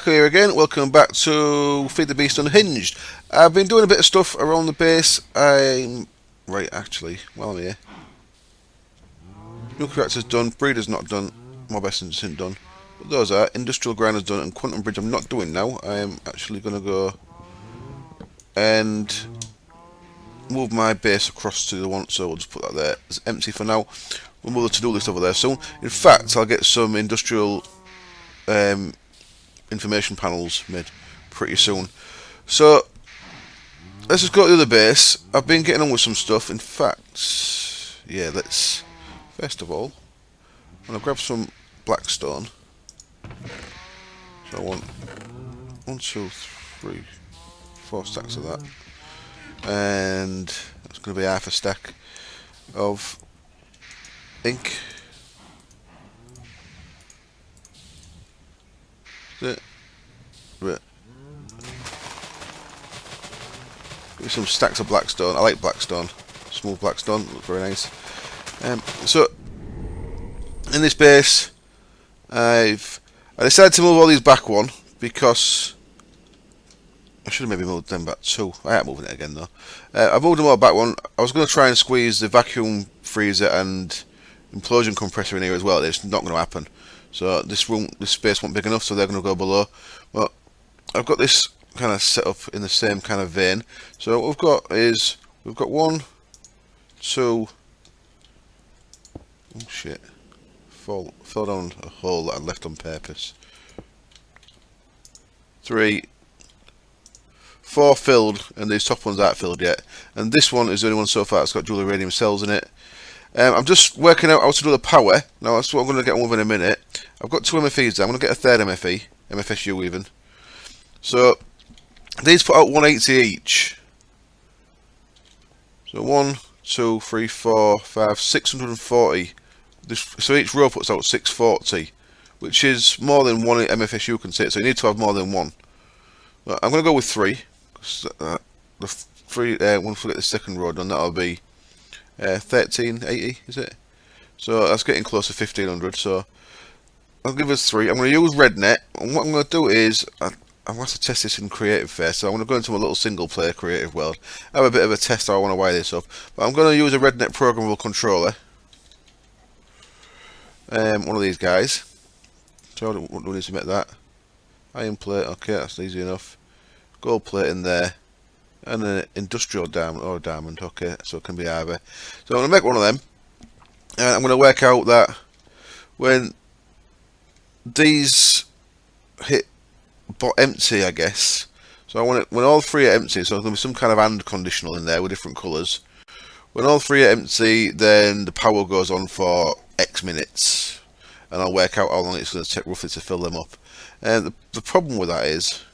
Taco here again. Welcome back to FTB Unhinged. I've been doing a bit of stuff around the base. While I'm here, Nukular reactor's done, breeder's not done, mob essence isn't done. But those are industrial grinder's done, and quantum bridge I'm not doing now. I am actually going to go and move my base across to the one, so we'll just put that there. It's empty for now. We'll move the to-do list over there soon. In fact, I'll get some industrial information panels made pretty soon. So let's just go to the other base. I've been getting on with some stuff. In fact, yeah, let's first of all, I'm gonna grab some blackstone. So I want 1, 2, 3, 4 stacks of that, and that's going to be half a stack of ink. Right. Give me some stacks of blackstone. I like blackstone. Smooth blackstone, look very nice. So in this base, I decided to move all these back one because I should have maybe moved them back two. I am moving it again though. I moved them all back one. I was going to try and squeeze the vacuum freezer and implosion compressor in here as well. It's not going to happen. So this space wasn't big enough, so they're going to go below. But I've got this kind of set up in the same kind of vein. So what we've got 1, 2. Oh shit! Fell down a hole that I left on purpose. 3, 4 filled, and these top ones aren't filled yet. And this one is the only one so far that's got dual uranium cells in it. I'm just working out how to do the power. Now that's what I'm going to get on with in a minute. I've got 2 MFEs there. I'm going to get a third MFE, MFSU even. So these put out 180 each. So 1, 2, 3, 4, 5, 640. So each row puts out 640, which is more than one MFSU can sit. So you need to have more than one. But I'm going to go with 3. The 3. Once we get the second row done, that'll be 1380, is it? So that's getting close to 1500. So I'll give us 3. I'm going to use RedNet, and what I'm going to do is I'm going to test this in creative first. So I'm going to go into my little single player creative world, have a bit of a test how I want to wire this up. But I'm going to use a RedNet programmable controller. One of these guys. So what do we need to make that? Iron plate, okay, that's easy enough. Gold plate in there. And an industrial diamond, or a diamond, okay, so it can be either. So I'm going to make one of them. And I'm going to work out that when these hit empty, I guess. So I want it when all 3 are empty, so there's going to be some kind of AND conditional in there with different colours. When all 3 are empty, then the power goes on for X minutes. And I'll work out how long it's going to take roughly to fill them up. And the problem with that is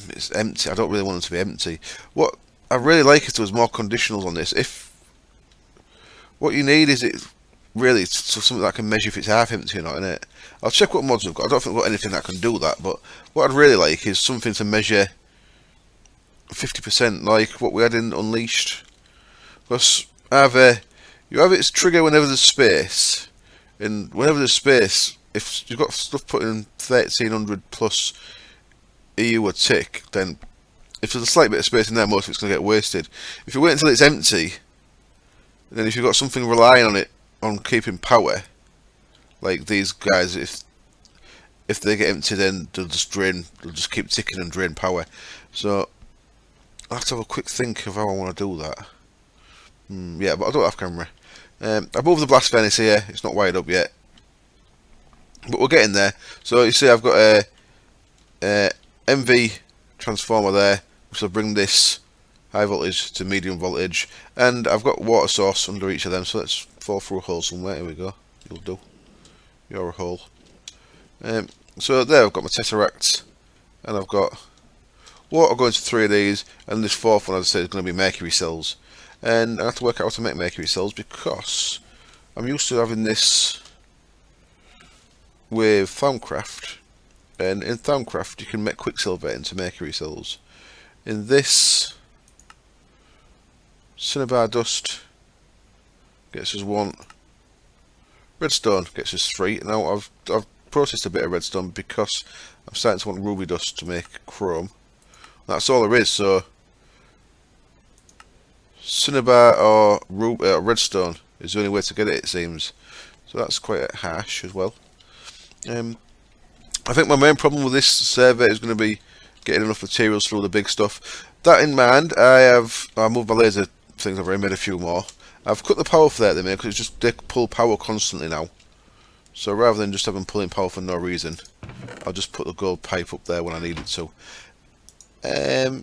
it's empty. I don't really want them to be empty. What I really like is there's more conditionals on this. If what you need is it really something that can measure if it's half empty or not, innit? I'll check what mods we've got. I don't think we've got anything that can do that, but what I'd really like is something to measure 50%, like what we had in Unleashed. Because you have its trigger whenever there's space, and whenever there's space, if you've got stuff put in 1300 plus EU a tick, then if there's a slight bit of space in there, most of it's going to get wasted. If you wait until it's empty, then if you've got something relying on it on keeping power, like these guys, if they get empty, then they'll just keep ticking and drain power. So I'll have to have a quick think of how I want to do that. Yeah, but I don't have camera. I've moved the blast furnace here. It's not wired up yet, but we're getting there. So you see, I've got a MV transformer there, which will bring this high voltage to medium voltage, and I've got water source under each of them. So let's fall through a hole somewhere. Here we go. You'll do. You're a hole. So there, I've got my tesseracts, and I've got water going to 3 of these, and this 4th one, as I said, is going to be mercury cells. And I have to work out how to make mercury cells because I'm used to having this with Thermcraft, and in Thermcraft you can make quicksilver into mercury cells. In this, cinnabar dust gets us 1, redstone gets us 3. Now I've processed a bit of redstone because I'm starting to want ruby dust to make chrome. That's all there is. So cinnabar or redstone is the only way to get it, it seems. So that's quite harsh as well. I think my main problem with this server is going to be getting enough materials through the big stuff. That in mind, I moved my laser things. I've already made a few more. I've cut the power for that at the minute because it's just they pull power constantly now. So rather than just having pulling power for no reason, I'll just put the gold pipe up there when I need it to. I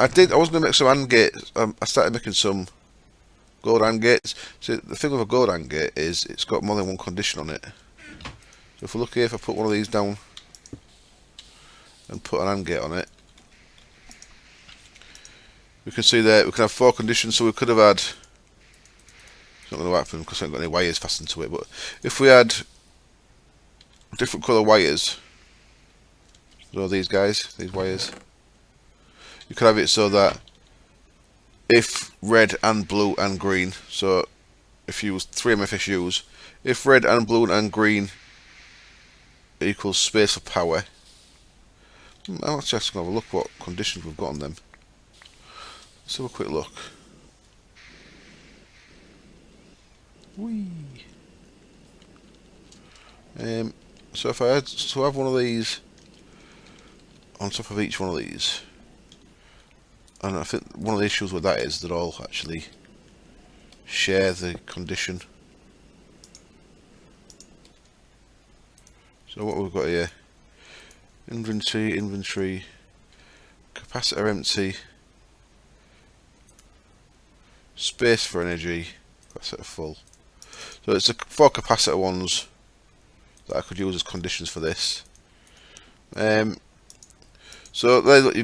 was going to make some AND gates. I started making some gold AND gates. See, the thing with a gold AND gate is it's got more than one condition on it. So if we look here, if I put one of these down and put an AND gate on it, we can see that we can have 4 conditions. So we could have had, it's not going to happen because I haven't got any wires fastened to it, but if we had different colour wires, so these wires, you could have it so that if red and blue and green, so if you use 3 MFSUs, if red and blue and green equals space for power, I'm actually just going to have a look what conditions we've got on them. Let's have a quick look. Whee. So if I had to have one of these on top of each one of these, and I think one of the issues with that is they're all actually share the condition. So what we've got here, inventory, capacitor empty, space for energy, capacitor full. So it's the 4 capacitor ones that I could use as conditions for this. So there, look,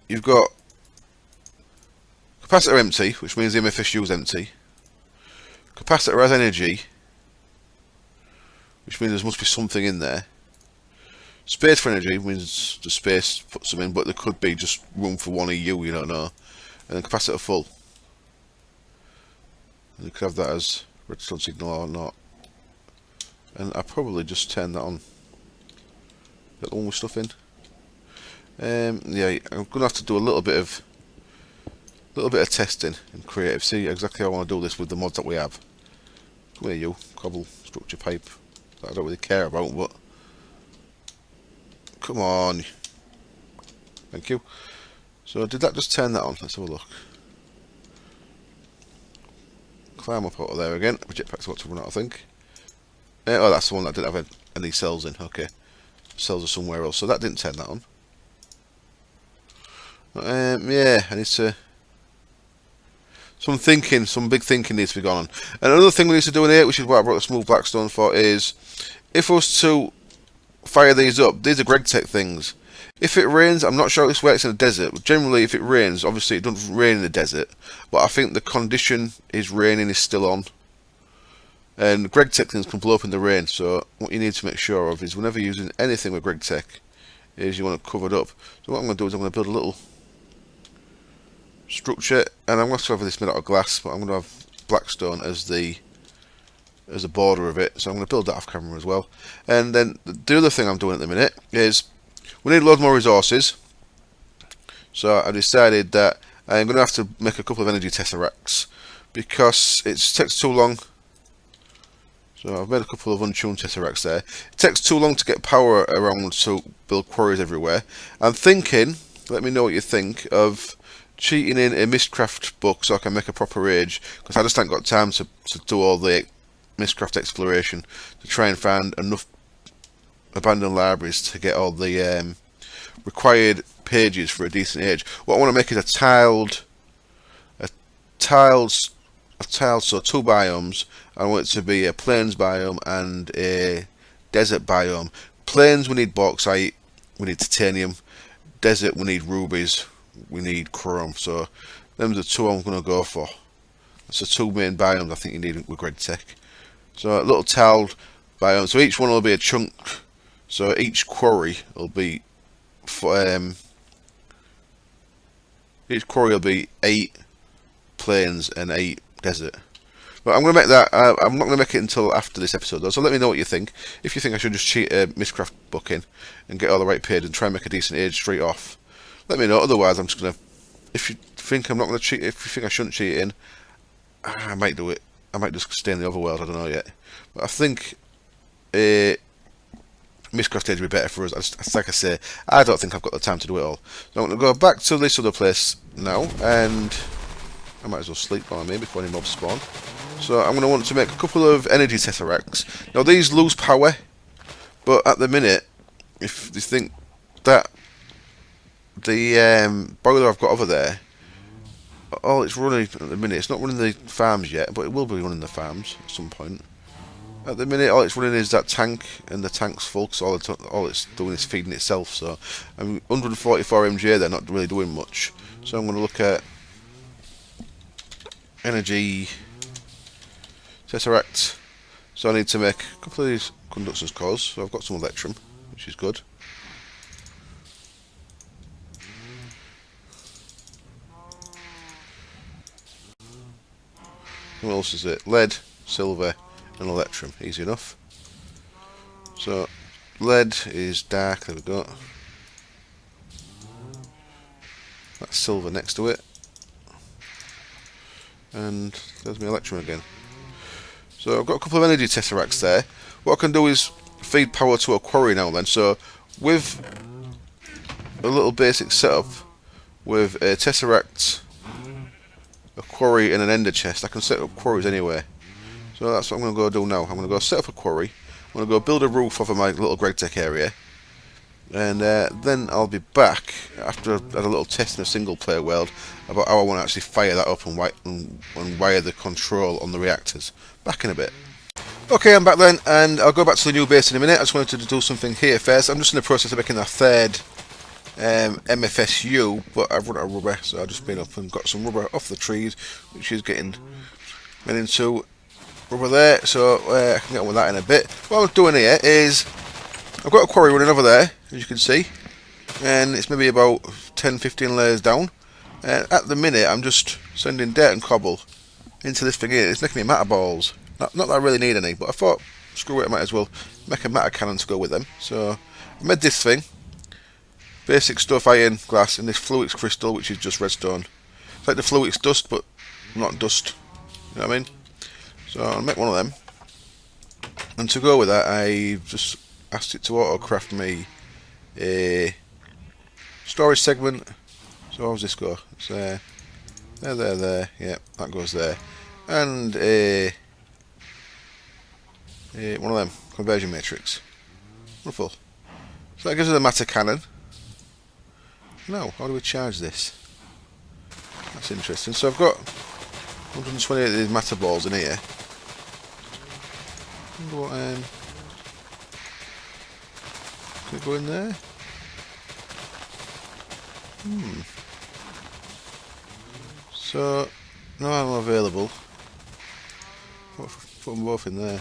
you've got capacitor empty, which means the MFSU is empty. Capacitor has energy, which means there must be something in there. Space for energy means the space puts them in, but there could be just room for one EU, you don't know. And then capacitor full. And you could have that as redstone signal or not. And I probably just turn that on. Get the one with stuff in. Yeah, I'm gonna have to do a little bit of testing in creative. See exactly how I want to do this with the mods that we have. Come here, you cobble structure pipe. That I don't really care about, but come on. Thank you. So did that just turn that on? Let's have a look. Climb up out of there again. My jetpack's got to run out, I think. Oh, that's the one that didn't have any cells in. Okay, cells are somewhere else. So that didn't turn that on. Yeah, I need to. Some big thinking needs to be gone on. And another thing we need to do in here, which is what I brought the smooth blackstone for, is if I was to fire these up, these are GregTech things. If it rains, I'm not sure how this works in a desert, but generally if it rains, obviously it doesn't rain in the desert, but I think the condition is raining is still on. And GregTech things can blow up in the rain, so what you need to make sure of is whenever you're using anything with GregTech, is you want it covered up. So what I'm going to do is I'm going to build a little structure, and I'm going to have this made out of glass, but I'm going to have blackstone as the border of it, so I'm going to build that off camera as well. And then the other thing I'm doing at the minute is we need loads more resources, so I decided that I'm going to have to make a couple of energy tesseracts because it takes too long. So I've made a couple of untuned tesseracts there. It takes too long to get power around to build quarries everywhere. I'm thinking, let me know what you think, of cheating in a Mistcraft book so I can make a proper age, because I just haven't got time to do all the Mistcraft exploration to try and find enough abandoned libraries to get all the required pages for a decent age. What I want to make is a tiled, so 2 biomes. I want it to be a plains biome and a desert biome. Plains we need bauxite, we need titanium. Desert we need rubies, we need chrome. So them are the 2 I'm going to go for. That's the 2 main biomes I think you need with GregTech. So a little tiled biome. So each one will be a chunk. So each quarry will be each quarry will be 8 plains and 8 desert. But I'm going to make that. I'm not going to make it until after this episode, though. So let me know what you think. If you think I should just cheat a Mistcraft booking and get all the right paid and try and make a decent age straight off, let me know. Otherwise, I'm just going to. If you think I'm not going to cheat, if you think I shouldn't cheat in, I might do it. I might just stay in the overworld. I don't know yet. But I think Mistcraft age would be better for us. Like I say, I don't think I've got the time to do it all. So I'm going to go back to this other place now, and I might as well sleep while I'm here before any mobs spawn. So I'm going to want to make a couple of energy tesseracts. Now these lose power, but at the minute, if you think that the boiler I've got over there, all it's running at the minute, it's not running the farms yet, but it will be running the farms at some point. At the minute, all it's running is that tank, and the tank's full, so all it's doing is feeding itself. So I'm 144 MJ, they're not really doing much. So I'm going to look at energy tesseract. So I need to make a couple of these conductors cores. So I've got some electrum, which is good. What else is it? Lead, silver, and electrum. Easy enough. So lead is dark. There we go. That's silver next to it, and there's my electrum again. So I've got a couple of energy tesseracts there. What I can do is feed power to a quarry now and then. So with a little basic setup with a tesseract, a quarry, and an ender chest, I can set up quarries anywhere. So that's what I'm going to go do now. I'm going to go set up a quarry. I'm going to go build a roof over my little Gridtech area, and then I'll be back after I've had a little test in a single player world about how I want to actually fire that up and wire the control on the reactors. Back in a bit. Okay, I'm back then, and I'll go back to the new base in a minute. I just wanted to do something here first. I'm just in the process of making a third MFSU, but I've run out of rubber, so I've just been up and got some rubber off the trees, which is getting into rubber there, so I can get on with that in a bit. What I'm doing here is I've got a quarry running over there, as you can see, and it's maybe about 10-15 layers down. At the minute, I'm just sending dirt and cobble into this thing here. It's making me matter balls. Not that I really need any, but I thought, screw it, I might as well make a matter cannon to go with them. So I made this thing. Basic stuff, iron, glass, and this fluix crystal, which is just redstone. It's like the fluix dust, but not dust. You know what I mean? So I'll make one of them. And to go with that, I just asked it to auto-craft me a storage segment. So how's this go? It's there. Yeah, that goes there. And one of them, conversion matrix. Wonderful. So that gives us a matter cannon. Now, how do we charge this? That's interesting. So I've got 128 of these matter balls in here. What, can it go in there? So, no ammo available. Put them both in there.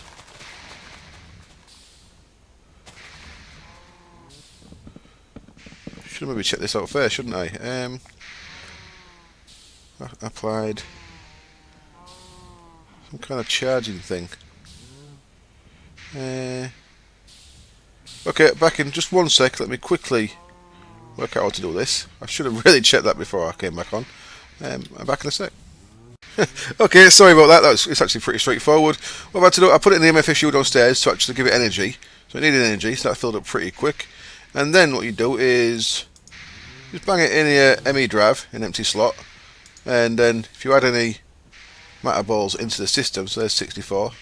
Should have maybe checked this out first, shouldn't I? Applied some kind of charging thing. Okay, back in just one sec. Let me quickly work out how to do this. I should have really checked that before I came back on. I'm back in a sec. Okay, sorry about that. It's actually pretty straightforward. What I've had to do, I put it in the MFSU downstairs to actually give it energy. So it needed energy, so that filled up pretty quick. And then what you do is just bang it in your ME drive, an empty slot. And then if you add any matter balls into the system, so there's 64,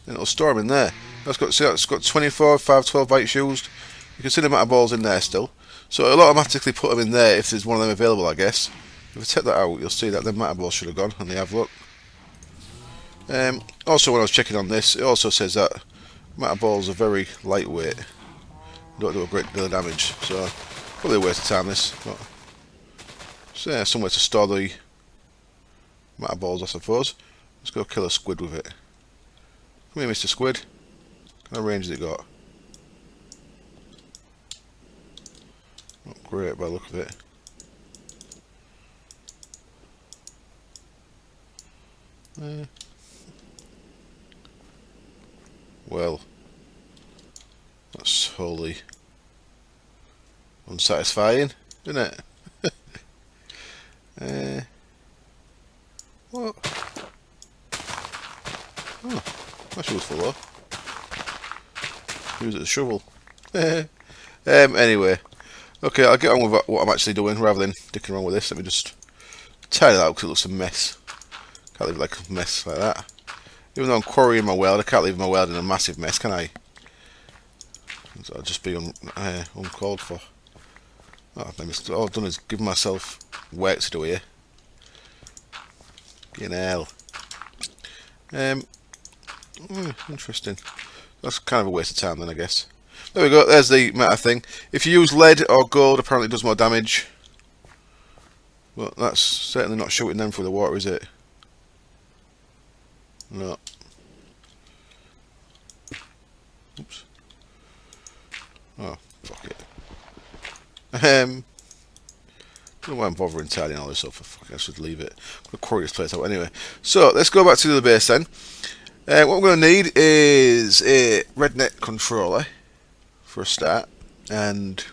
then it'll store them in there. It's got 24, 512 bytes used. You can see the matter balls in there still. So it'll automatically put them in there if there's one of them available, I guess. If I take that out, you'll see that the matter balls should have gone, and they have, look. Also, when I was checking on this, it also says that matter balls are very lightweight. Don't do a great deal of damage, so probably a waste of time this. But so yeah, somewhere to store the matter balls, I suppose. Let's go kill a squid with it. Come here, Mr. Squid. What kind of range has it got? Not great by the look of it. Well, that's wholly unsatisfying, isn't it? What? Oh, that useful though. Use it as a shovel. Anyway, okay, I'll get on with what I'm actually doing rather than dicking around with this. Let me just tidy that out because it looks a mess. Can't leave it like a mess like that. Even though I'm quarrying my world, I can't leave my world in a massive mess, can I? That'll just be uncalled for. Oh, all I've done is give myself work to do here. Fucking hell. Interesting. That's kind of a waste of time then, I guess. There we go, there's the matter thing. If you use lead or gold, apparently it does more damage. But that's certainly not shooting them through the water, is it? No. Oops. Oh, fuck it. Don't know why I'm bothering tidying all this up. I should leave it. I'm going to quarry this place out anyway. So, let's go back to the base then. What we're going to need is a rednet controller for a start, and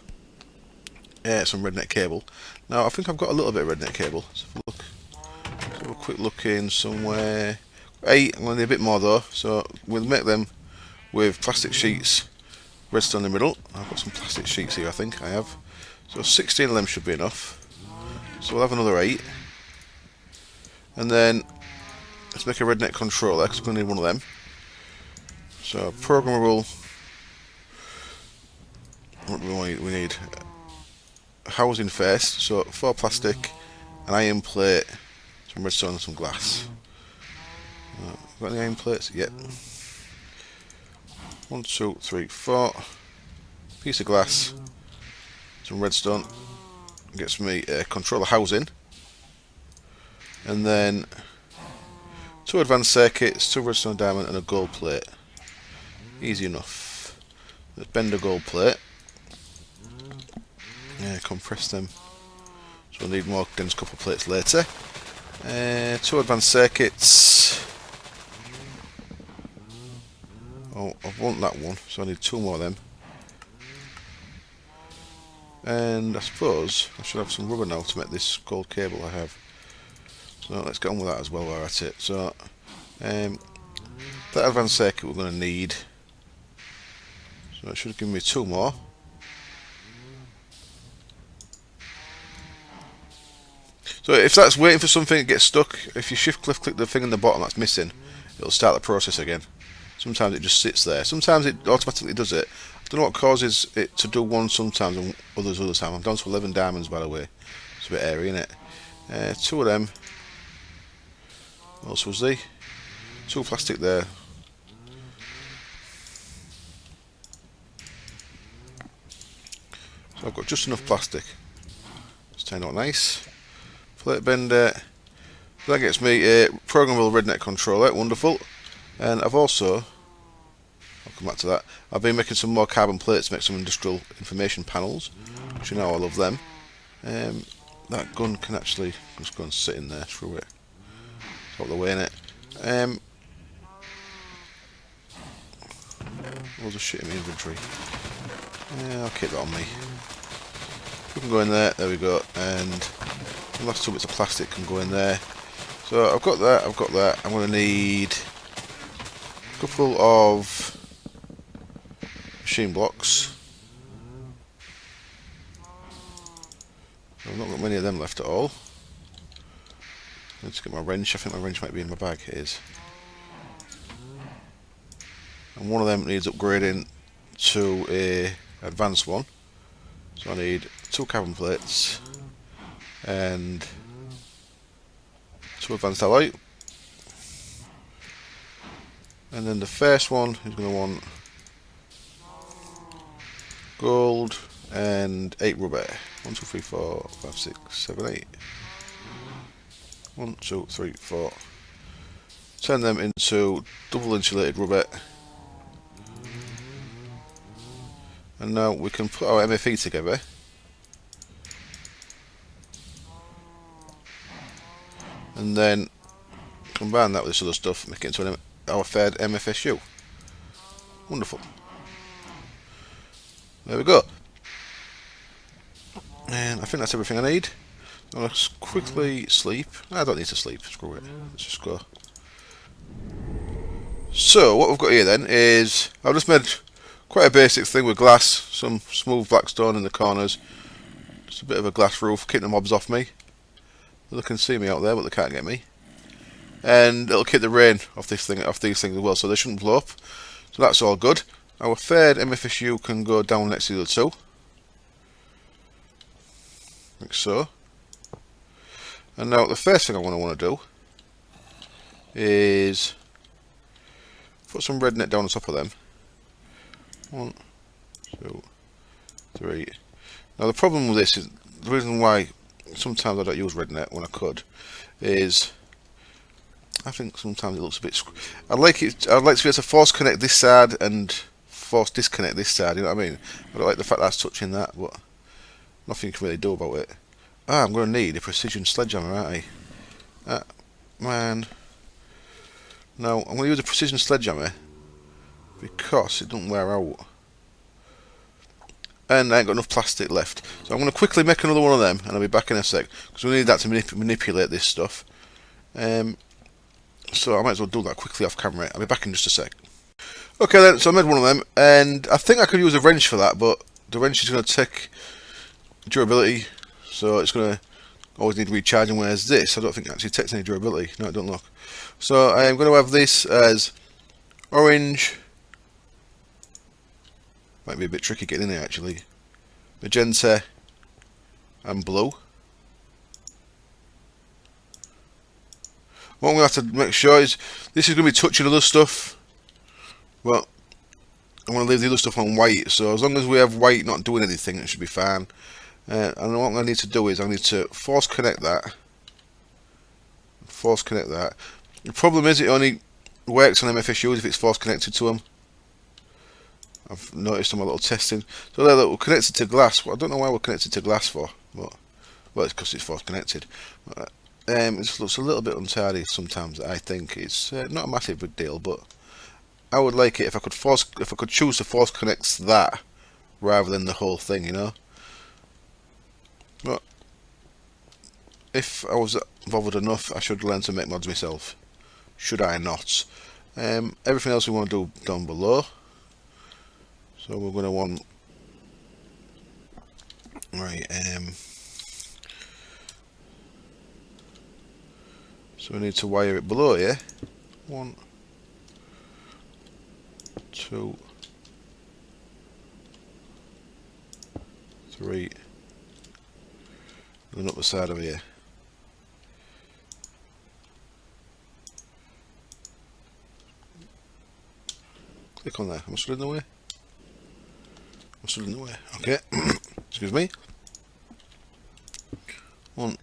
some rednet cable. Now, I think I've got a little bit of rednet cable. Let's have a look. Let's have a quick look in somewhere. 8, I'm going to need a bit more though, so we'll make them with plastic sheets, redstone in the middle. I've got some plastic sheets here, I think I have. So 16 of them should be enough. So we'll have another 8. And then let's make a rednet controller because we're going to need one of them. So programmable. What do we need? We need housing first. So 4 plastic, an iron plate, some redstone and some glass. Got any iron plates? Yep. 1, 2, 3, 4. Piece of glass, some redstone. Gets me a controller housing, and then 2 advanced circuits, 2 redstone diamond, and a gold plate. Easy enough. Let's bend a gold plate. Compress them. So we'll need more dense copper plates later. 2 advanced circuits. Oh, I want that one, so I need 2 more of them. And I suppose I should have some rubber now to make this gold cable I have. So let's get on with that as well while we're at it. So that advanced circuit we're going to need. So it should give me 2 more. So if that's waiting for something to get stuck, if you shift click the thing in the bottom that's missing, it'll start the process again. Sometimes it just sits there. Sometimes it automatically does it. I don't know what causes it to do one sometimes and others other time. I'm down to 11 diamonds, by the way. It's a bit airy, isn't it? 2 of them. What else was there? 2 plastic there. So I've got just enough plastic. It's turned out nice. Plate bender. That gets me a programmable rednet controller. Wonderful. And I've also, I'll come back to that, I've been making some more carbon plates to make some industrial information panels, which you know I love them. That gun can actually just go and sit in there, screw it. It's out the way, innit? Loads of shit in my inventory. I'll keep that on me. We can go in there, there we go, and the last 2 bits of plastic can go in there. So I've got that, I'm going to need a couple of machine blocks. I've not got many of them left at all. Let's get my wrench. I think my wrench might be in my bag. It is. And one of them needs upgrading to a advanced one. So I need 2 carbon plates and 2 advanced alloy. And then the first one is going to want gold and 8 rubber. 1, 2, 3, 4, 5, 6, 7, 8. 1, 2, 3, 4. Turn them into double insulated rubber. And now we can put our MFE together. And then combine that with this other stuff, make it into our third MFSU. Wonderful. There we go. And I think that's everything I need. Let's quickly sleep. I don't need to sleep, screw it. Let's just go. So, what we've got here then is, I've just made quite a basic thing with glass, some smooth black stone in the corners, just a bit of a glass roof, keep the mobs off me. They can see me out there, but they can't get me. And it'll keep the rain off these things as well, so they shouldn't blow up. So that's all good. Our third MFSU can go down next to the other two, like so. And now the first thing I want to do is put some red net down on top of them. 1, 2, 3. Now the problem with this is, the reason why sometimes I don't use red net when I could, is I think sometimes it looks a bit. I'd like to be able to force connect this side and force disconnect this side. You know what I mean? I don't like the fact that's touching that, but nothing you can really do about it. I'm going to need a precision sledgehammer, aren't I? Man. No, I'm going to use a precision sledgehammer because it doesn't wear out. And I ain't got enough plastic left. So I'm going to quickly make another one of them, and I'll be back in a sec. Because we need that to manipulate this stuff. So I might as well do that quickly off camera. I'll be back in just a sec. Okay then, so I made one of them, and I think I could use a wrench for that, but the wrench is going to take durability, so it's going to always need recharging, whereas this, I don't think it actually takes any durability. No, it don't look. So I am going to have this as orange. Might be a bit tricky getting in there actually. Magenta and blue. What I'm going to have to make sure is, this is going to be touching other stuff, but I'm going to leave the other stuff on white, so as long as we have white not doing anything, it should be fine. And what I need to do is, I need to force connect that. Force connect that. The problem is, it only works on MFSUs if it's force connected to them. I've noticed on my little testing. So there, look, we're connected to glass. Well, I don't know why we're connected to glass for, but well, it's because it's force connected. It looks a little bit untidy sometimes. I think it's not a massive big deal, but I would like it if I could choose to force connect that rather than the whole thing, you know. But if I was bothered enough, I should learn to make mods myself. Should I not? Everything else we want to do down below. So we're going to want, right, so we need to wire it below here. 1, 2, 3, and up the side of here. Click on there. Am I still in the way? I'm still in the way. Okay. Excuse me. 1,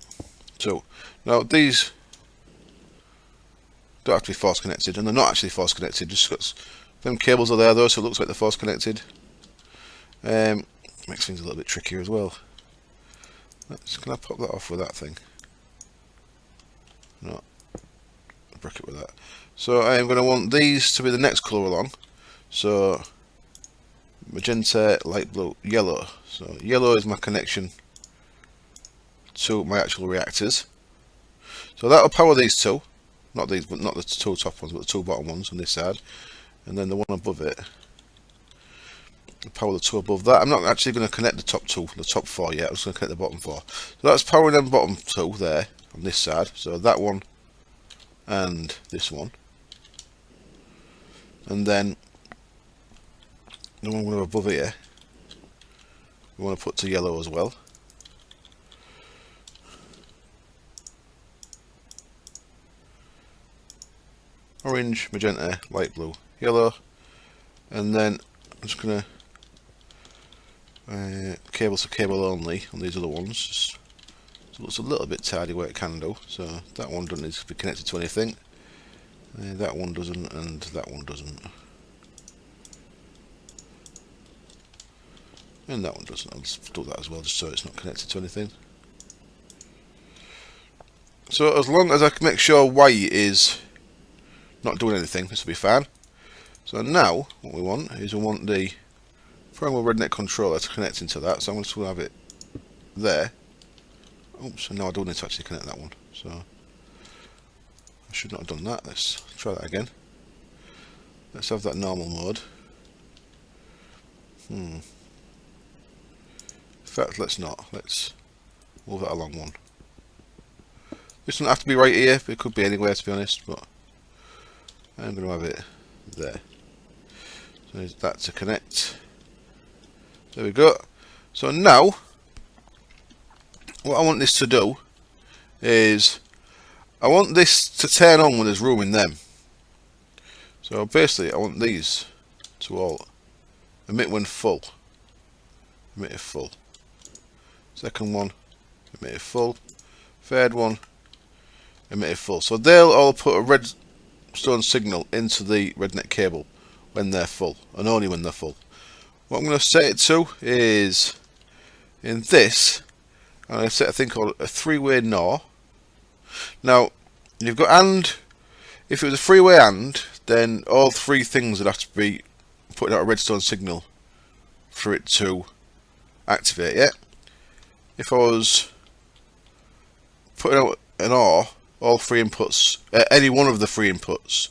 2. Now these don't have to be force connected, and they're not actually force connected. Just got them cables are there though, so it looks like they're force connected. Makes things a little bit trickier as well. Can I pop that off with that thing? No. I'll break it with that. So I am going to want these to be the next colour along. So magenta, light blue, yellow. So yellow is my connection to my actual reactors. So that'll power these two. Not these, but not the two top ones, but the two bottom ones on this side. And then the one above it. Power the two above that. I'm not actually going to connect the top two, the top 4 yet. I'm just going to connect the bottom 4. So that's powering them bottom 2 there on this side. So that one and this one. And then the one we have above here, we want to put to yellow as well. Orange, magenta, light blue, yellow. And then I'm just going to cable to cable only on these other ones. So it looks a little bit tidy where it can do. So that one doesn't need to be connected to anything. That one doesn't, and that one doesn't. And that one doesn't. I'll just do that as well, just so it's not connected to anything. So as long as I can make sure white is not doing anything. This will be fine. So now what we want is we want the programmable rednet controller to connect into that. So I'm going to have it there. Oops, and now I don't need to actually connect that one. So I should not have done that. Let's try that again. Let's have that normal mode. In fact, let's not. Let's move that along one. This doesn't have to be right here. It could be anywhere, to be honest. But I'm going to have it there. So there's that to connect. There we go. So now, what I want this to do is, I want this to turn on when there's room in them. So basically, I want these to all emit when full. Emit if full. Second one, emit if full. Third one, emit if full. So they'll all put a redstone signal into the rednet cable when they're full, and only when they're full. What I'm going to set it to is, in this, I'm going to set a thing called a three-way NOR. Now, you've got AND. If it was a three-way AND, then all three things would have to be putting out a redstone signal for it to activate, yeah? If I was putting out an OR, all three inputs, any one of the three inputs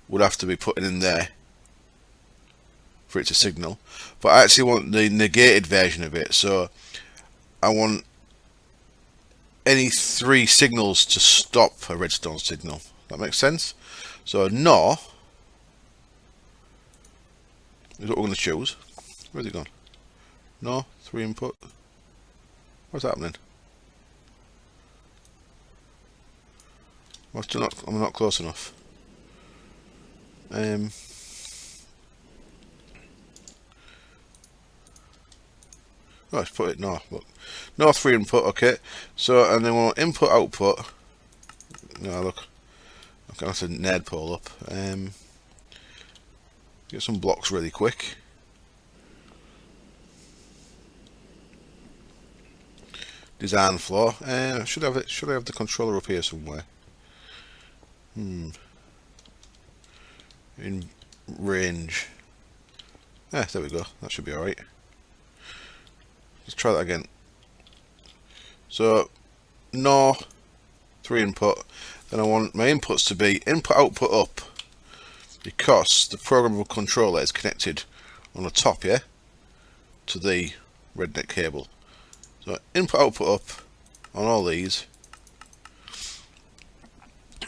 would have to be putting in there for it to signal. But I actually want the negated version of it, so I want any three signals to stop a redstone signal. That makes sense? So NOR is what we're going to choose. Where's it gone? NOR, three input. What's happening? I'm not close enough. Oh, let's put it NOR. Look, NOR three input. Okay. So and then we'll input output. No, look. Okay, that's a nerd pull up. Get some blocks really quick. Design floor. Should I have the controller up here somewhere? In range. There we go. That should be alright. Let's try that again. So NOR 3 input. Then I want my inputs to be input output up, because the programmable controller is connected on the top, yeah, to the rednet cable. So input output up on all these,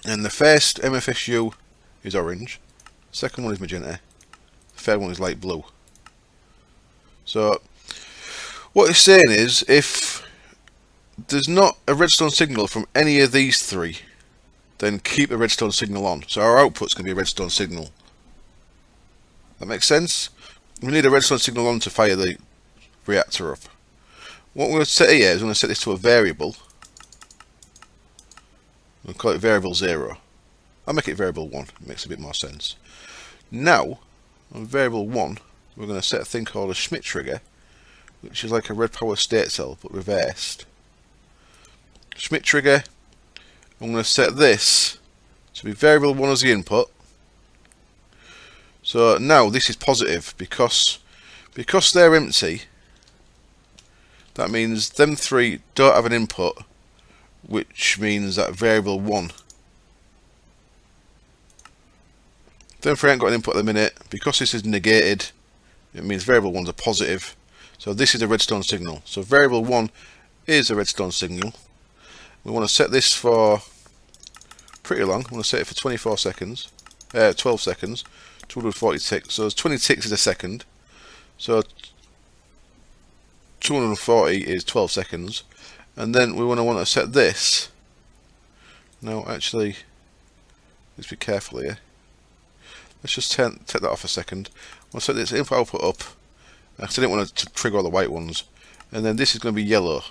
and the first MFSU is orange, second one is magenta, the third one is light blue. So what it's saying is, if there's not a redstone signal from any of these three, then keep a redstone signal on. So our output's going to be a redstone signal. That makes sense? We need a redstone signal on to fire the reactor up. What we're going to set here is we're going to set this to a variable. We'll call it variable 0. I'll make it variable 1. It makes a bit more sense. Now, on variable 1, we're going to set a thing called a Schmidt trigger, which is like a red power state cell, but reversed. Schmidt trigger, I'm going to set this to be variable 1 as the input. So now this is positive, because they're empty. That means them three don't have an input, which means that variable 1. Them three ain't got an input at the minute. Because this is negated, it means variable 1's a positive. So this is a redstone signal. So variable 1 is a redstone signal. We want to set this for pretty long. I want to set it for 12 seconds, 240 ticks. So 20 ticks is a second. So 240 is 12 seconds. And then we want to set this. Now actually, let's be careful here. Let's just take that off a second. I'll set this input output up, because I didn't want to trigger all the white ones. And then this is going to be yellow.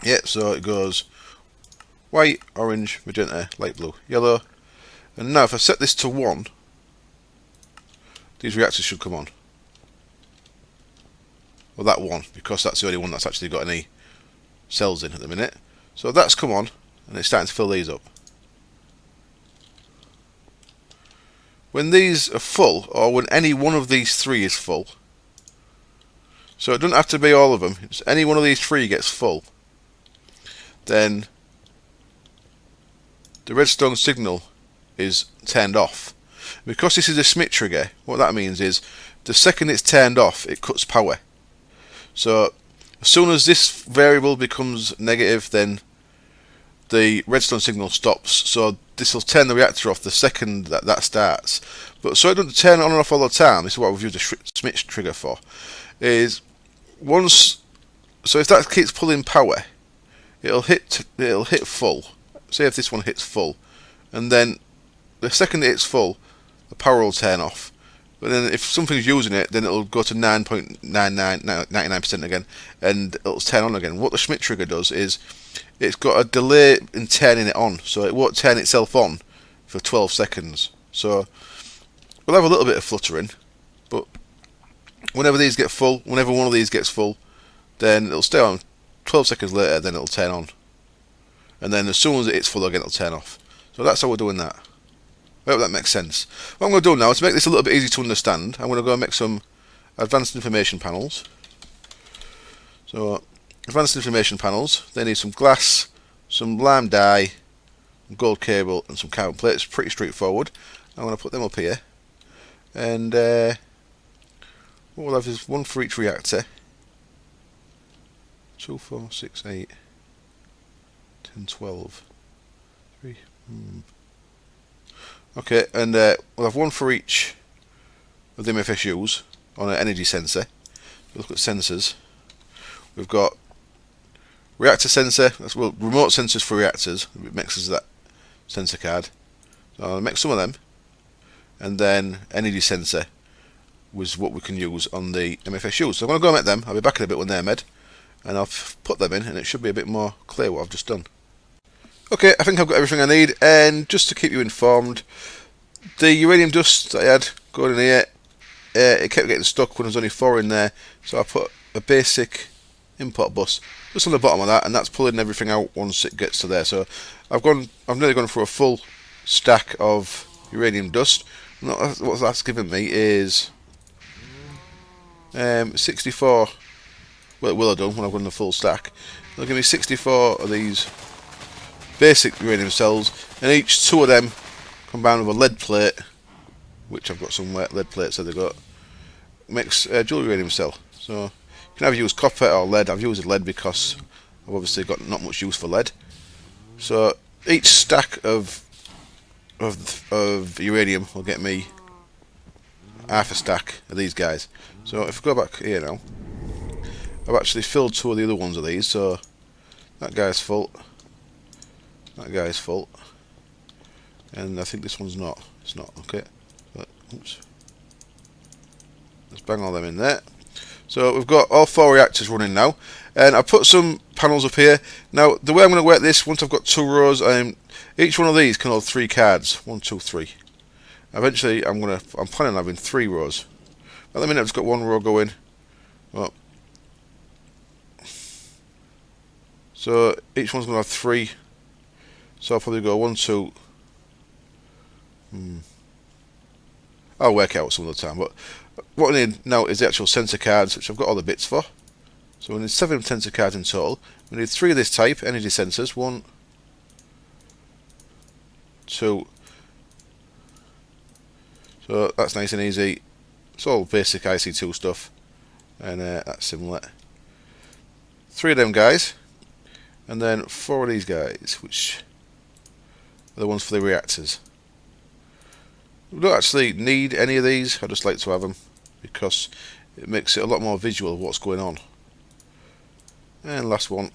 Yep, so it goes white, orange, magenta, light blue, yellow. And now if I set this to 1, these reactors should come on. Well, that one, because that's the only one that's actually got any cells in at the minute. So that's come on, and it's starting to fill these up. when these are full, or when any one of these three is full, so it doesn't have to be all of them, it's any one of these three gets full, then the redstone signal is turned off. Because this is a Smith trigger, what that means is the second it's turned off, it cuts power. So as soon as this variable becomes negative, then the redstone signal stops. So this will turn the reactor off the second that starts. But so it doesn't turn on and off all the time, this is what we've used the Smith trigger for, is once, so if that keeps pulling power, it'll hit full. Say if this one hits full, and then the second it hits full, the power will turn off. But then if something's using it, then it'll go to 99% again, and it'll turn on again. What the Schmidt trigger does is it's got a delay in turning it on, so it won't turn itself on for 12 seconds. So we'll have a little bit of fluttering, but whenever these get full, whenever one of these gets full, then it'll stay on. 12 seconds later, then it'll turn on. And then as soon as it's full again, it'll turn off. So that's how we're doing that. I hope that makes sense. What I'm going to do now, to make this a little bit easy to understand, I'm going to go and make some advanced information panels. So, advanced information panels, they need some glass, some lime dye, gold cable and some carbon plates. Pretty straightforward. I'm going to put them up here. And what we'll have is one for each reactor. 2, 4, 6, 8, 10, 12. 3. Okay, and we'll have one for each of the MFSUs on an energy sensor. Look at sensors. We've got reactor sensor, that's remote sensors for reactors. It mixes that sensor card. So I'll make some of them, and then energy sensor was what we can use on the MFSUs. So I'm going to go and make them. I'll be back in a bit when they're made, and I'll put them in, and it should be a bit more clear what I've just done. Okay, I think I've got everything I need, and just to keep you informed, the uranium dust that I had going in here, it kept getting stuck when there was only 4 in there, so I put a basic import bus just on the bottom of that, and that's pulling everything out once it gets to there. So I've nearly gone through a full stack of uranium dust. What that's given me is 64. Well, it will have done when I've done the full stack. It'll give me 64 of these basic uranium cells, and each 2 of them combined with a lead plate, which I've got some lead plates that they've got, makes a dual uranium cell. So you can either use copper or lead. I've used lead because I've obviously got not much use for lead. So each stack of uranium will get me half a stack of these guys. So if I go back here now, I've actually filled 2 of the other ones of these. So that guy's full. That guy's full, and I think this one's not. It's not. Okay, but, oops. Let's bang all them in there. So we've got all 4 reactors running now, and I put some panels up here. Now the way I'm going to work this, once I've got 2 rows, each one of these can hold 3 cards. 1, 2, 3. Eventually, I'm planning on having 3 rows. At the minute, I've just got 1 row going. Well, so each one's going to have 3. So I'll probably go 1, 2. I'll work out some of the time, but what I need now is the actual sensor cards, which I've got all the bits for. So we need 7 sensor cards in total. We need 3 of this type, energy sensors. 1, 2. So that's nice and easy. It's all basic IC2 stuff, and that's similar. 3 of them guys, and then 4 of these guys, which are the ones for the reactors. We don't actually need any of these, I just like to have them because it makes it a lot more visual of what's going on. And last one.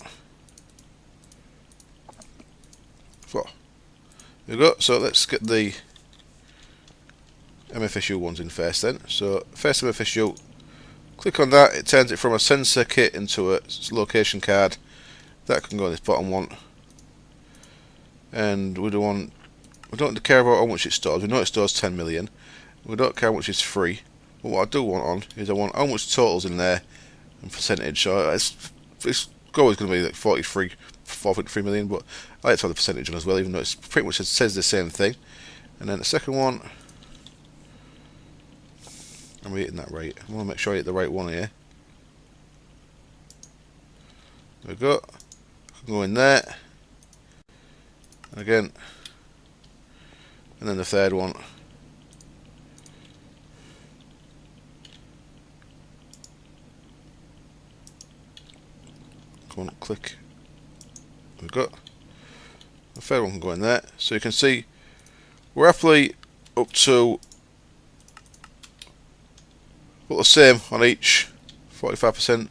4. There we go. So let's get the MFSU ones in first then. So first MFSU, click on that, it turns it from a sensor kit into a location card. That can go in this bottom one. And we don't care about how much it stores. We know it stores 10 million. We don't care how much it's free. But what I do want on is I want how much totals in there and percentage. So it's always going to be like 4.3 million, but I like to have the percentage on as well, even though it's pretty much it says the same thing. And then the second one, I'm hitting that right. I want to make sure I hit the right one here. There we go. I can go in there. Again. And then the third one. Come on, click. There we go. The third one can go in there. So you can see we're roughly up to about the same on each. 45%.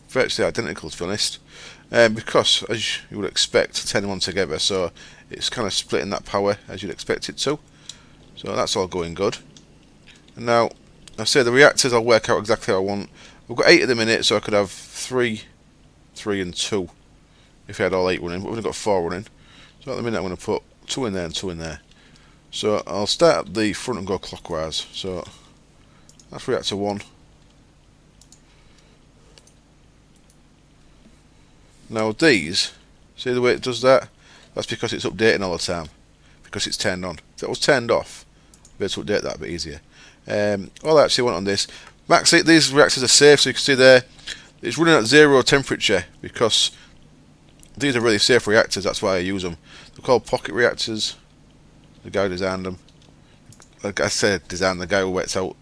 Virtually identical, to be honest. Because, as you would expect, 10 of them together, so it's kind of splitting that power as you'd expect it to. So that's all going good. And now, I say the reactors I'll work out exactly how I want. We've got 8 at the minute, so I could have 3, 3 and 2 if I had all 8 running, but we've only got 4 running. So at the minute I'm going to put 2 in there and 2 in there. So I'll start at the front and go clockwise. So that's reactor 1. Now these, see the way it does that? That's because it's updating all the time. Because it's turned on. If it was turned off, I'd be able to update that a bit easier. All I actually want on this, these reactors are safe, so you can see there, it's running at 0 temperature because these are really safe reactors, that's why I use them. They're called pocket reactors. The guy who designed them. Like I said, the guy who works out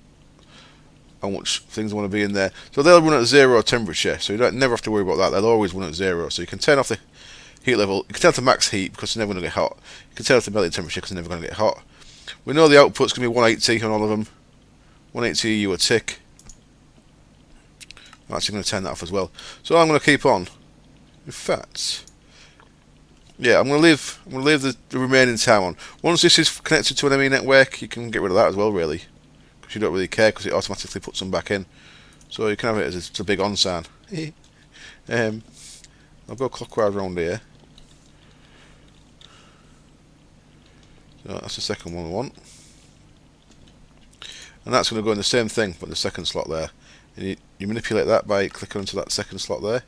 how much things want to be in there. So they'll run at 0 temperature, so you don't never have to worry about that. They'll always run at 0. So you can turn off the heat level. You can turn off the max heat because it's never going to get hot. You can turn off the melting temperature because it's never going to get hot. We know the output's going to be 180 on all of them. 180 EU a tick. I'm actually going to turn that off as well. So I'm going to keep on. In fact, yeah, I'm going to leave the remaining time on. Once this is connected to an ME network, you can get rid of that as well, really. You don't really care because it automatically puts them back in, so you can have it as a big on sign. I'll go clockwise around here. So that's the second one we want, and that's going to go in the same thing, but the second slot there. And you manipulate that by clicking onto that second slot there.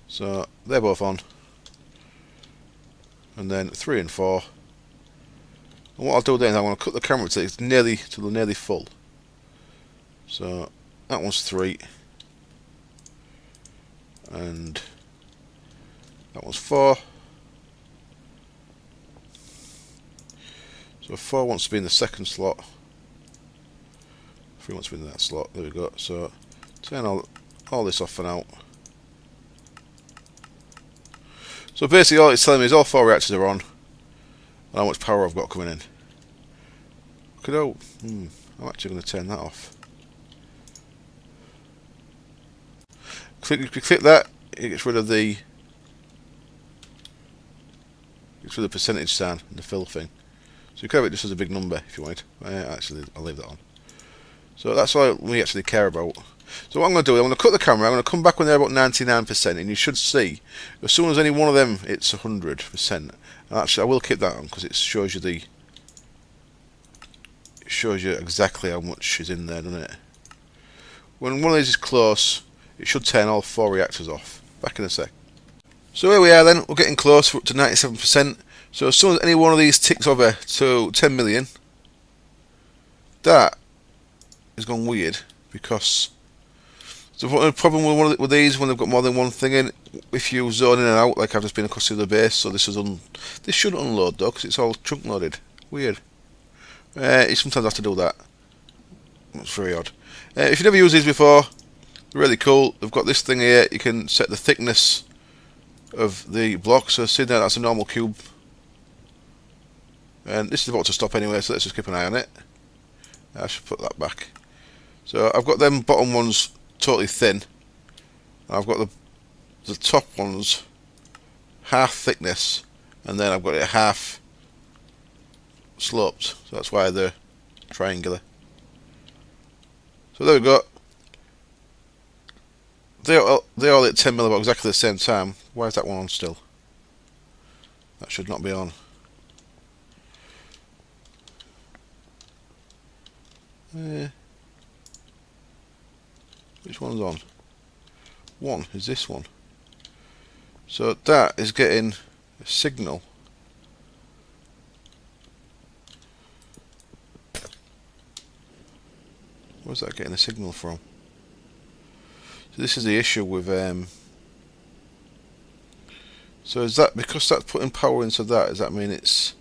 So they're both on, and then 3 and 4. And what I'll do then is I want to cut the camera till it's nearly full. So that one's 3, and that one's 4. So 4 wants to be in the second slot. 3 wants to be in that slot. There we go. So turn all this off for now. So basically all it's telling me is all 4 reactors are on. And how much power I've got coming in. I'm actually going to turn that off. Click that, it gets rid of the percentage sign and the fill thing. So you can have it just as a big number if you want. Actually, I'll leave that on. So that's all we actually care about. So what I'm going to do, I'm going to cut the camera, I'm going to come back when they're about 99%, and you should see, as soon as any one of them hits 100%, and actually I will keep that on because it shows you exactly how much is in there, doesn't it? When one of these is close, it should turn all 4 reactors off. Back in a sec. So here we are then, we're getting close, we're up to 97%. So as soon as any one of these ticks over to 10 million, that is gone weird, because the problem with these, when they've got more than one thing in, if you zone in and out, like I've just been across to the base, so this should unload though, because it's all chunk loaded. Weird. You sometimes have to do that. That's very odd. If you've never used these before, they're really cool. They've got this thing here, you can set the thickness of the block, so see there, that's a normal cube. And this is about to stop anyway, so let's just keep an eye on it. I should put that back. So I've got them bottom ones totally thin. I've got the top ones half thickness, and then I've got it half sloped. So that's why they're triangular. So there we go. They all hit 10 mil about exactly the same time. Why is that one on still? That should not be on. Which one's on? One is this one. So that is getting a signal Where's that getting a signal from? So this is the issue with so is that because that's putting power into that, does that mean it's...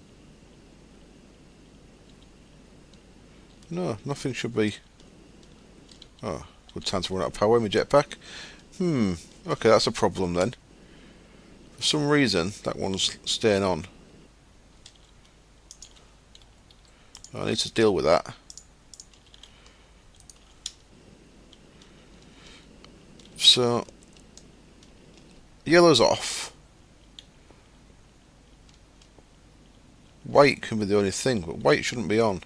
No, nothing should be... Oh, good time to run out of power in my jetpack. Okay, that's a problem then. For some reason, that one's staying on. I need to deal with that. So, yellow's off. White can be the only thing, but white shouldn't be on.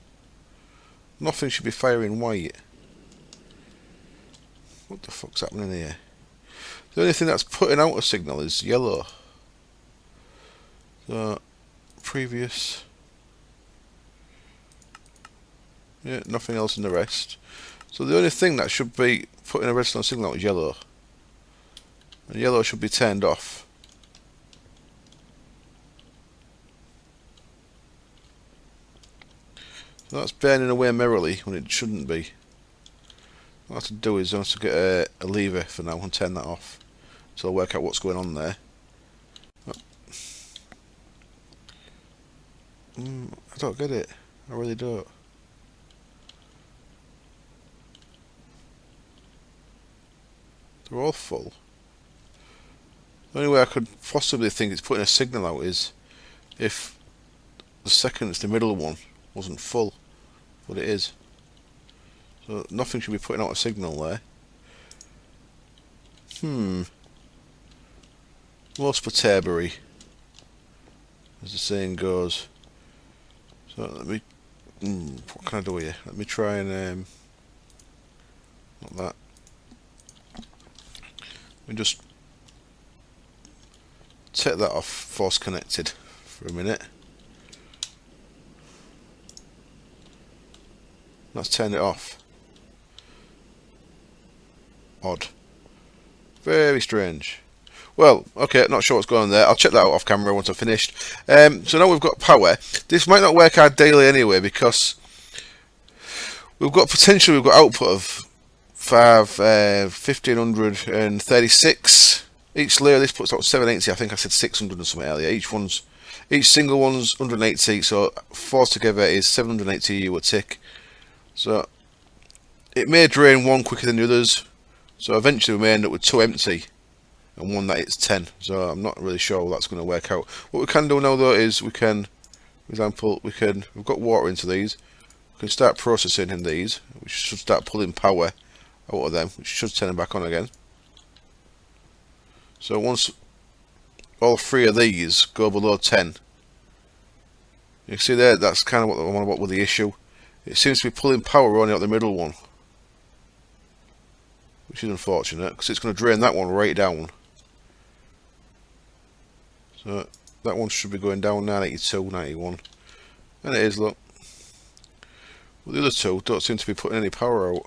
Nothing should be firing white. What the fuck's happening here? The only thing that's putting out a signal is yellow. So, previous. Yeah, nothing else in the rest. So the only thing that should be putting a redstone signal out is yellow. And yellow should be turned off. So that's burning away merrily when it shouldn't be. What I have to do is I have to get a lever for now and turn that off. So I'll work out what's going on there. I don't get it. I really don't. They're all full. The only way I could possibly think it's putting a signal out is if the second, the middle one, wasn't full. But it is. So nothing should be putting out a signal there. Most Paterbury, as the saying goes. So let me... what can I do here? Let me try and... not that. Let me just take that off force connected for a minute. Let's turn it off. Odd. Very strange. Well, okay, not sure what's going on there. I'll check that out off camera once I've finished. So now we've got power. This might not work out daily anyway because we've got potential. We've got output of 1536. Each layer this puts out 780. I think I said 600 and something earlier. Each single one's 180. So 4 together is 780 EU a tick. So it may drain one quicker than the others. So eventually we may end up with 2 empty and one that hits 10. So I'm not really sure how that's going to work out. What we can do now though is we can, for example, we've got water into these. We can start processing in these, which should start pulling power out of them, which should turn them back on again. So once all 3 of these go below 10, you can see there, that's kind of what with the issue. It seems to be pulling power only out the middle one, which is unfortunate because it's going to drain that one right down. So that one should be going down 982, 91, and it is. Look, well, the other two don't seem to be putting any power out,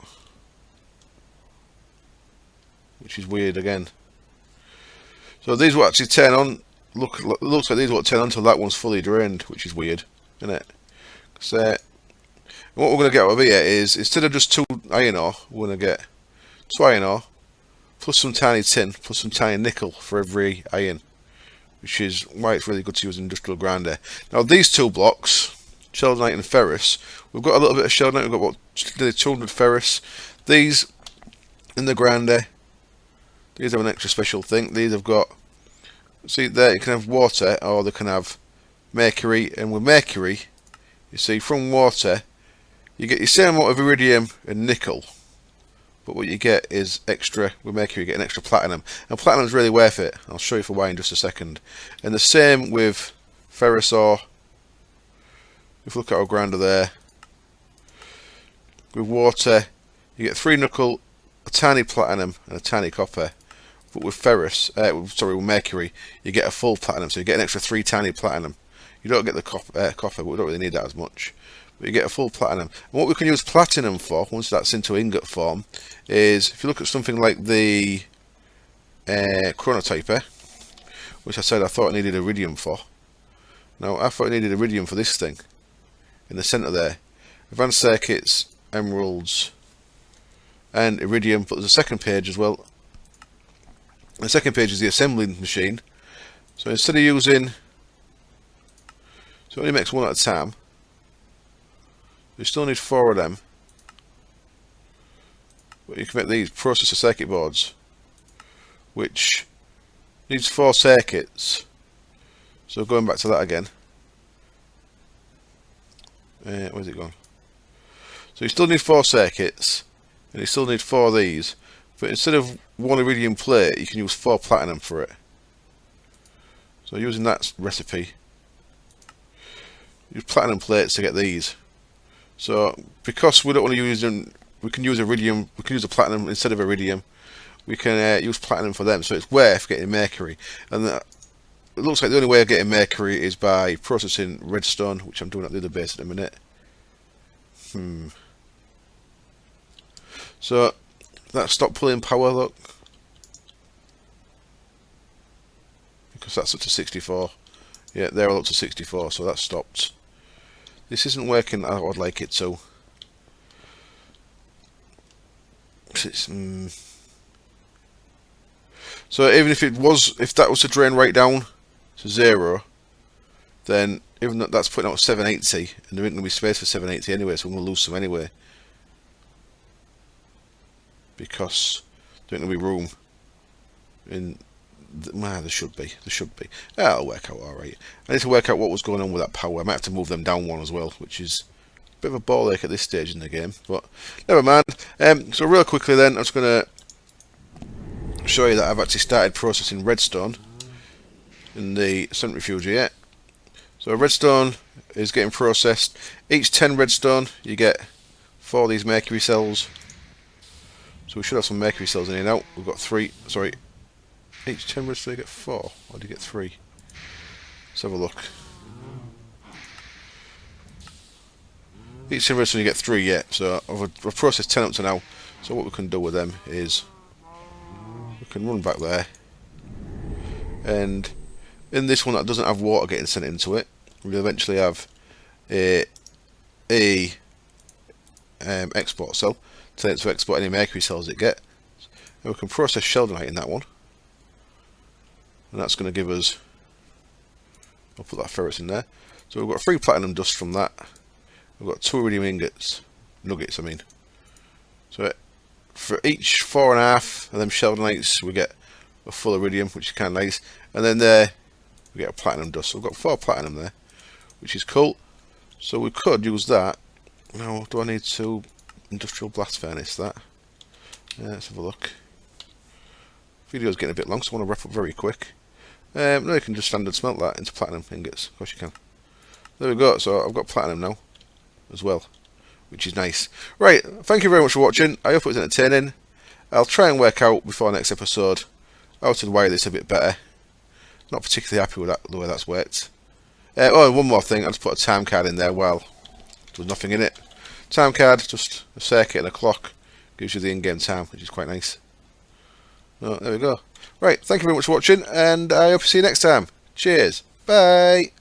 which is weird again. So these will actually turn on. Look, it looks like these will turn on until that one's fully drained, which is weird, isn't it? So what we're going to get over here is, instead of just 2 iron ore, we're going to get 2 iron ore plus some tiny tin plus some tiny nickel for every iron, which is why it's really good to use an industrial grinder. Now these 2 blocks, sheldonite and ferrous, we've got a little bit of sheldonite. We've got about 200 ferrous. These in the grinder, these have an extra special thing. These have got, see there, you can have water or they can have mercury, and with mercury, you see, from water you get the same amount of iridium and nickel, but what you get is extra, with mercury you get an extra platinum, and platinum's really worth it. I'll show you for why in just a second. And the same with ferrous ore. If you look at our grinder there, with water you get 3 nickel, a tiny platinum and a tiny copper. But with ferrous, with mercury, you get a full platinum, so you get an extra 3 tiny platinum. You don't get the copper, but we don't really need that as much. But you get a full platinum. And what we can use platinum for, once that's into ingot form, is if you look at something like the chronotyper, which I said I thought I needed iridium for. Now I thought I needed iridium for this thing in the centre there. Advanced circuits, emeralds, and iridium, but there's a second page as well. The second page is the assembling machine. So instead of using, so it only makes one at a time. You still need 4 of them. But you can make these processor circuit boards, which needs 4 circuits. So going back to that again. Where's it gone? So you still need 4 circuits, and you still need 4 of these. But instead of 1 iridium plate, you can use 4 platinum for it. So using that recipe, use platinum plates to get these. So because we don't want to use them, we can use iridium. We can use a platinum instead of iridium. We can use platinum for them. So it's worth getting mercury. And it looks like the only way of getting mercury is by processing redstone, which I'm doing at the other base at the minute. So that stopped pulling power, look, because that's up to 64. Yeah, they're all up to 64, so that stopped. This isn't working how I'd like it to. So even if it was, if that was to drain right down to 0, then even though that's putting out 780, and there isn't going to be space for 780 anyway, so we're going to lose some anyway, because there ain't going to be room in. There should be. That'll work out alright. I need to work out what was going on with that power. I might have to move them down 1 as well, which is a bit of a ball ache at this stage in the game, but never mind. So real quickly then, I'm just going to show you that I've actually started processing redstone in the centrifuge yet. So redstone is getting processed. Each 10 redstone, you get 4 of these mercury cells. So we should have some mercury cells in here now. We've got 3, sorry. Each 10 redstone you get 4, or do you get 3? Let's have a look. Each 10 redstone you get 3 yet, so I've processed 10 up to now. So what we can do with them is we can run back there, and in this one that doesn't have water getting sent into it, we'll eventually have a export cell to export any mercury cells it get, and we can process sheldonite in that one, and that's going to give us, I'll put that ferrous in there. So we've got 3 platinum dust from that. We've got 2 iridium nuggets I mean. So for each 4.5 of them sheldonites we get a full iridium, which is kind of nice, and then there we get a platinum dust. So we've got 4 platinum there, which is cool. So we could use that. Now do I need to industrial blast furnace that? Let's have a look. Video's getting a bit long, so I want to wrap up very quick. No, you can just standard smelt that into platinum ingots. Of course you can. There we go. So I've got platinum now as well, which is nice. Right, thank you very much for watching. I hope it was entertaining. I'll try and work out before next episode how to wire this a bit better. Not particularly happy with that, the way that's worked. Oh, and one more thing. I just put a time card in there while there's nothing in it. Time card, just a circuit and a clock. Gives you the in-game time, which is quite nice. Oh, there we go. Right, thank you very much for watching, and I hope to see you next time. Cheers. Bye.